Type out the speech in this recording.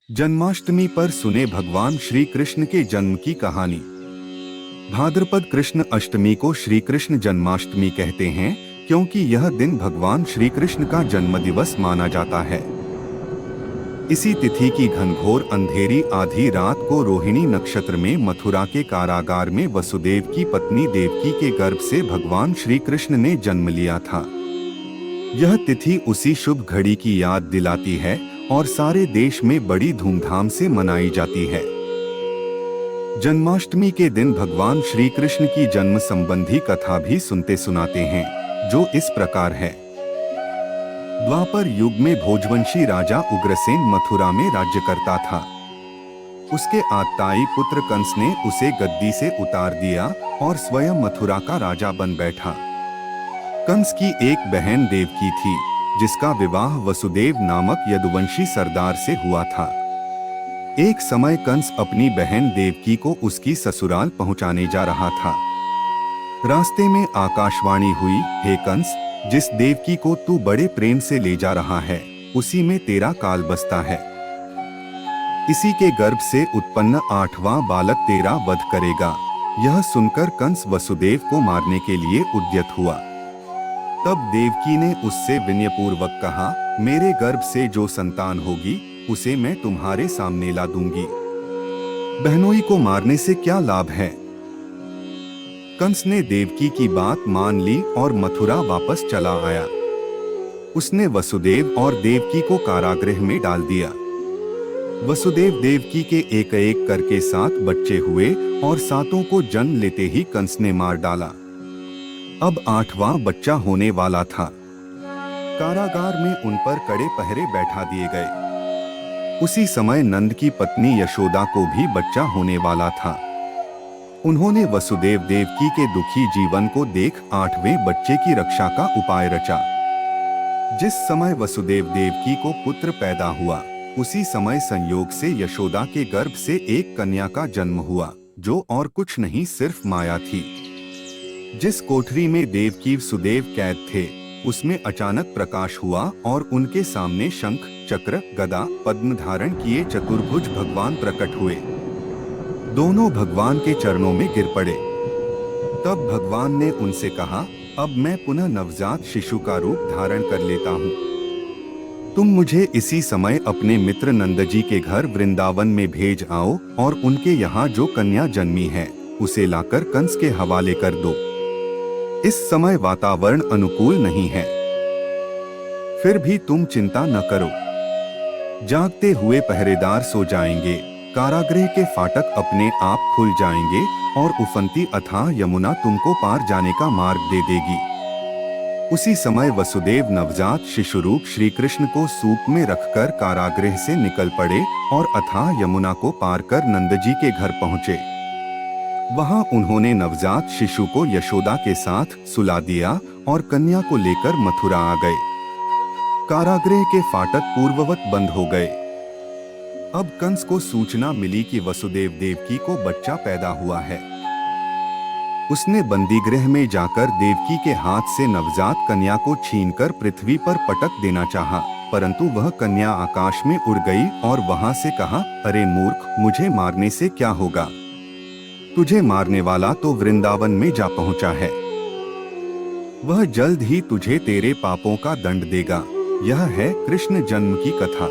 जन्माष्टमी पर सुने भगवान श्री कृष्ण के जन्म की कहानी। भाद्रपद कृष्ण अष्टमी को श्री कृष्ण जन्माष्टमी कहते हैं क्योंकि यह दिन भगवान श्री कृष्ण का जन्म दिवस माना जाता है। इसी तिथि की घनघोर अंधेरी आधी रात को रोहिणी नक्षत्र में मथुरा के कारागार में वसुदेव की पत्नी देवकी के गर्भ से भगवान श्री कृष्ण ने जन्म लिया था। यह तिथि उसी शुभ घड़ी की याद दिलाती है और सारे देश में बड़ी धूमधाम से मनाई जाती है। जन्माष्टमी के दिन भगवान श्री कृष्ण की जन्म संबंधी कथा भी सुनते सुनाते हैं, जो इस प्रकार है। द्वापर युग में भोजवंशी राजा उग्रसेन मथुरा में राज्य करता था। उसके आतताई पुत्र कंस ने उसे गद्दी से उतार दिया और स्वयं मथुरा का राजा बन बैठा। कंस की एक बहन देवकी थी, जिसका विवाह वसुदेव नामक यदुवंशी सरदार से हुआ था। एक समय कंस अपनी बहन देवकी को उसकी ससुराल पहुंचाने जा रहा था। रास्ते में आकाशवाणी हुई, हे कंस, जिस देवकी को तू बड़े प्रेम से ले जा रहा है, उसी में तेरा काल बसता है। इसी के गर्भ से उत्पन्न 8वां बालक तेरा वध करेगा। यह सुनकर कंस वसुदेव को मारने के लिए उद्यत हुआ। तब देवकी ने उससे विनयपूर्वक कहा, मेरे गर्भ से जो संतान होगी उसे मैं तुम्हारे सामने ला दूंगी। बहनोई को मारने से क्या लाभ है। कंस ने देवकी की बात मान ली और मथुरा वापस चला आया। उसने वसुदेव और देवकी को कारागृह में डाल दिया। वसुदेव देवकी के एक एक करके 7 बच्चे हुए और 7 को जन्म लेते ही कंस ने मार डाला। अब 8वां बच्चा होने वाला था। कारागार में उन पर कड़े पहरे बैठा दिए गए। उसी समय नंद की पत्नी यशोदा को भी बच्चा होने वाला था। उन्होंने वसुदेव देवकी के दुखी जीवन को देख 8वें बच्चे की रक्षा का उपाय रचा। जिस समय वसुदेव देवकी को पुत्र पैदा हुआ, उसी समय संयोग से यशोदा के गर्भ से एक कन्या का जन्म हुआ, जो और कुछ नहीं सिर्फ माया थी। जिस कोठरी में देवकी सुदेव कैद थे, उसमें अचानक प्रकाश हुआ और उनके सामने शंख, चक्र, गदा, पद्म धारण किए चतुर्भुज भगवान प्रकट हुए। दोनों भगवान के चरणों में गिर पड़े। तब भगवान ने उनसे कहा, अब मैं पुनः नवजात शिशु का रूप धारण कर लेता हूँ। तुम मुझे इसी समय अपने मित्र नंदजी के घर वृंदावन में भेज आओ और उनके यहाँ जो कन्या जन्मी है, उसे लाकर कंस के हवाले कर दो। इस समय वातावरण अनुकूल नहीं है, फिर भी तुम चिंता न करो। जागते हुए पहरेदार सो जाएंगे, कारागृह के फाटक अपने आप खुल जाएंगे और उफनती अथाह यमुना तुमको पार जाने का मार्ग दे देगी। उसी समय वसुदेव नवजात शिशु रूप श्री कृष्ण को सूप में रखकर कारागृह से निकल पड़े और अथाह यमुना को पार कर नंदजी के घर पहुँचे। वहां उन्होंने नवजात शिशु को यशोदा के साथ सुला दिया और कन्या को लेकर मथुरा आ गए। कारागृह के फाटक पूर्ववत बंद हो गए। अब कंस को सूचना मिली कि वसुदेव देवकी को बच्चा पैदा हुआ है। उसने बंदीगृह में जाकर देवकी के हाथ से नवजात कन्या को छीनकर पृथ्वी पर पटक देना चाहा, परंतु वह कन्या आकाश में उड़ गई और वहां से कहा, अरे मूर्ख, मुझे मारने से क्या होगा। तुझे मारने वाला तो वृंदावन में जा पहुंचा है। वह जल्द ही तुझे तेरे पापों का दंड देगा। यह है कृष्ण जन्म की कथा।